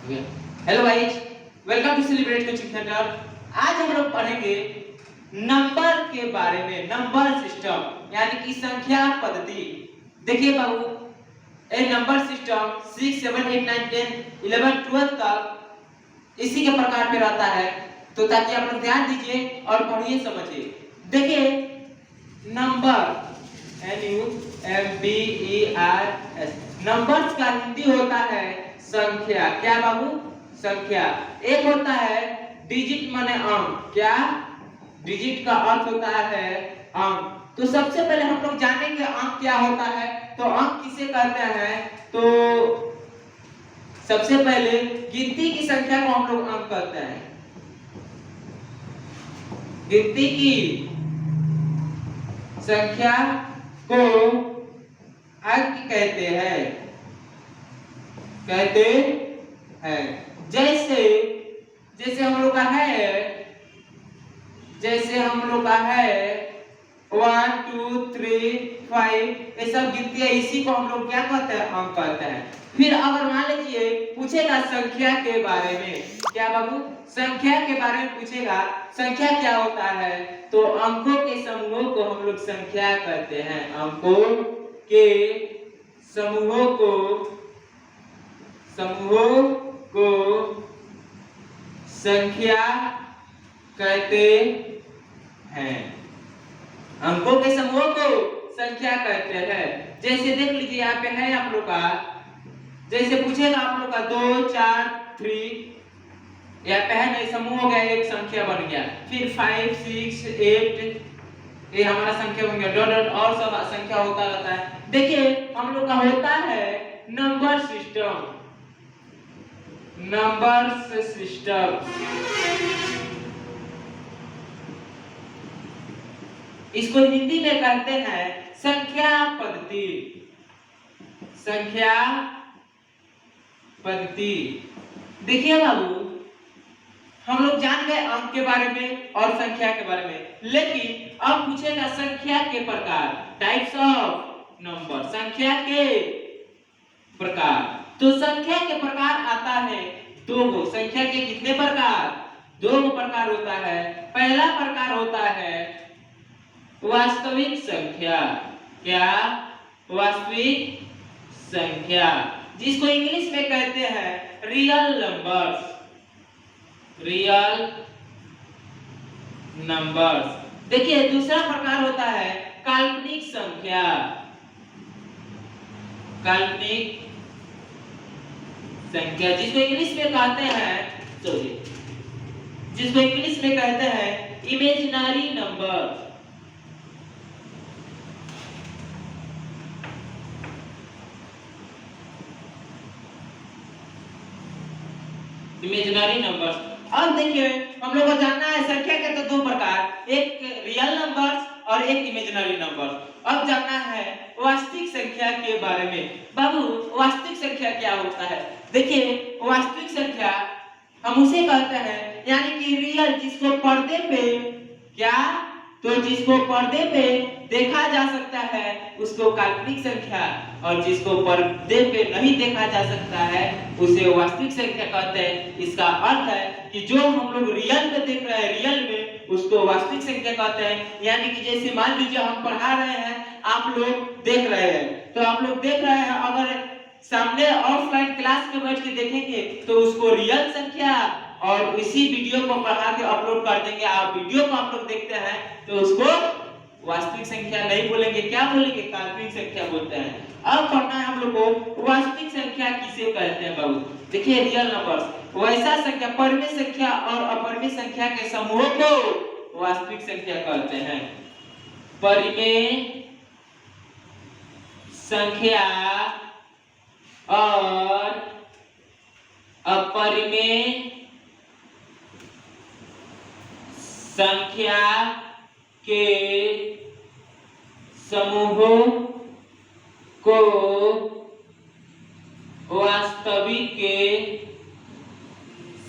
Hello guys, welcome to celebrate coaching centre. आज हम लोग पढ़ेंगे नंबर के बारे में, नंबर सिस्टम यानी कि संख्या पद्धति। देखिए बाबू, ये नंबर सिस्टम 6, 7, 8, 9, 10, 11, 12 तक इसी के प्रकार पे रहता है, तो ताकि आप लोग ध्यान दीजिए और पढ़िए समझिए। देखिए नंबर NUMBERS, नंबर्स का हिंदी होता है संख्या। क्या बाबू? संख्या। एक होता है डिजिट माने अंक। क्या? डिजिट का अर्थ होता है अंक। तो सबसे पहले हम लोग जानेंगे अंक क्या होता है। तो अंक किसे कहते हैं? तो सबसे पहले गिनती की संख्या को हम लोग अंक कहते हैं। गिनती की संख्या को अंक कहते हैं, जैसे हम लोग का है, जैसे हम लोग का है 1 2 3 5, ये सब गिनती है, इसी को हम लोग क्या कहते हैं? अंक कहते हैं। फिर अगर मान लीजिए पूछेगा संख्या के बारे में, क्या बाबू? संख्या के बारे में पूछेगा, संख्या क्या होता है? तो अंकों के समूहों को हम लोग संख्या कहते हैं। अंकों के समूहों को संख्या कहते हैं। अंकों के समूहों को संख्या कहते हैं। जैसे देख लीजिए यहाँ पे है आप लोग का, जैसे पूछेगा आप लोग का 2 4 3, या पहले समूह हो गया, एक संख्या बन गया। फिर 5 6 8, ये हमारा संख्या बन गया। डॉट डॉट और सब संख्या होता रहता है। देखिए हम लोग का होता है नंबर सिस्टम। नंबर सिस्टम इसको हिंदी में कहते हैं संख्या पद्धति। संख्या पद्धति। देखिए बाबू, हम लोग जान गए अंक के बारे में और संख्या के बारे में, लेकिन अब पूछेगा संख्या के प्रकार, टाइप्स ऑफ नंबर, संख्या के प्रकार। तो संख्या के प्रकार आता है दो गो। संख्या के कितने प्रकार? दो गो प्रकार होता है। पहला प्रकार होता है वास्तविक संख्या। क्या? वास्तविक संख्या, जिसको इंग्लिश में कहते हैं रियल नंबर्स। Real numbers. देखिए दूसरा प्रकार होता है काल्पनिक संख्या। काल्पनिक संख्या, जिसको इंग्लिश में कहते हैं इमेजिनरी नंबर। Imaginary numbers. अब देखिए हम लोग को जानना है संख्या के तो दो प्रकार, एक रियल नंबर्स और एक इमेजिनरी नंबर्स। अब जानना है वास्तविक संख्या के बारे में। बाबू वास्तविक संख्या क्या होता है? देखिए वास्तविक संख्या हम उसे कहते हैं यानी कि रियल, जिसको पर्दे पे क्या, तो जिसको पर्दे पे देखा जा सकता है उसको काल्पनिक संख्या, और जिसको पर्दे पे नहीं देखा जा सकता है उसे वास्तविक संख्या कहते हैं। इसका अर्थ है कि जो हम लोग रियल में देख रहे हैं, रियल में, उसको वास्तविक संख्या कहते हैं। यानी कि जैसे मान लीजिए हम पढ़ा रहे हैं, आप लोग देख रहे हैं, तो आप लोग देख रहे हैं, अगर सामने ऑफलाइन क्लास में बैठ के देखेंगे तो उसको रियल संख्या, और इसी वीडियो को बढ़ा के अपलोड कर देंगे, आप वीडियो को आप लोग देखते हैं तो उसको वास्तविक संख्या नहीं बोलेंगे, क्या बोलेंगे? काल्पनिक संख्या बोलते हैं। अब पढ़ना है हम लोग को वास्तविक संख्या किसे कहते हैं बाबू। देखिए रियल नंबर्स, वैसा संख्या, परिमेय संख्या और अपरिमेय संख्या के समूह को वास्तविक संख्या कहते हैं। परिमेय संख्या और अपरिमेय संख्या के समूहों को वास्तविक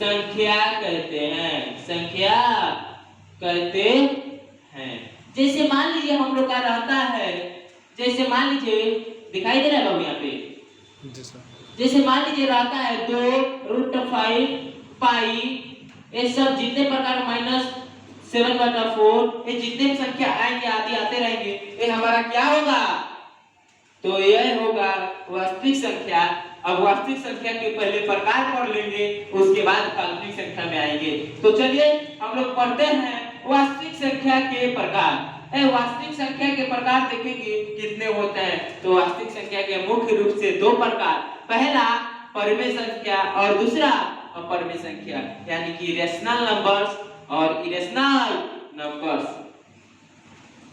संख्या कहते हैं। संख्या कहते हैं। जैसे मान लीजिए हम लोग का रहता है, जैसे मान लीजिए दिखाई दे रहा है बाबू यहाँ पे, जैसे मान लीजिए रहता है 2√5 पाई, ये सब जितने प्रकार -7/4, ये जितने भी संख्या आएंगे आदि आते रहेंगे, ये हमारा क्या होगा? तो यह होगा वास्तविक संख्या। अब वास्तविक संख्या के पहले प्रकार पढ़ लेंगे, उसके बाद काल्पनिक संख्या में आएंगे। तो चलिए हम लोग पढ़ते हैं वास्तविक संख्या के प्रकार। वास्तविक संख्या के प्रकार देखेंगे कितने होते हैं। तो वास्तविक संख्या के मुख्य रूप से दो प्रकार, पहला परिमेय संख्या और दूसरा अपरिमेय संख्या, यानी कि रेशनल नंबर्स और इरेशनल नंबर्स।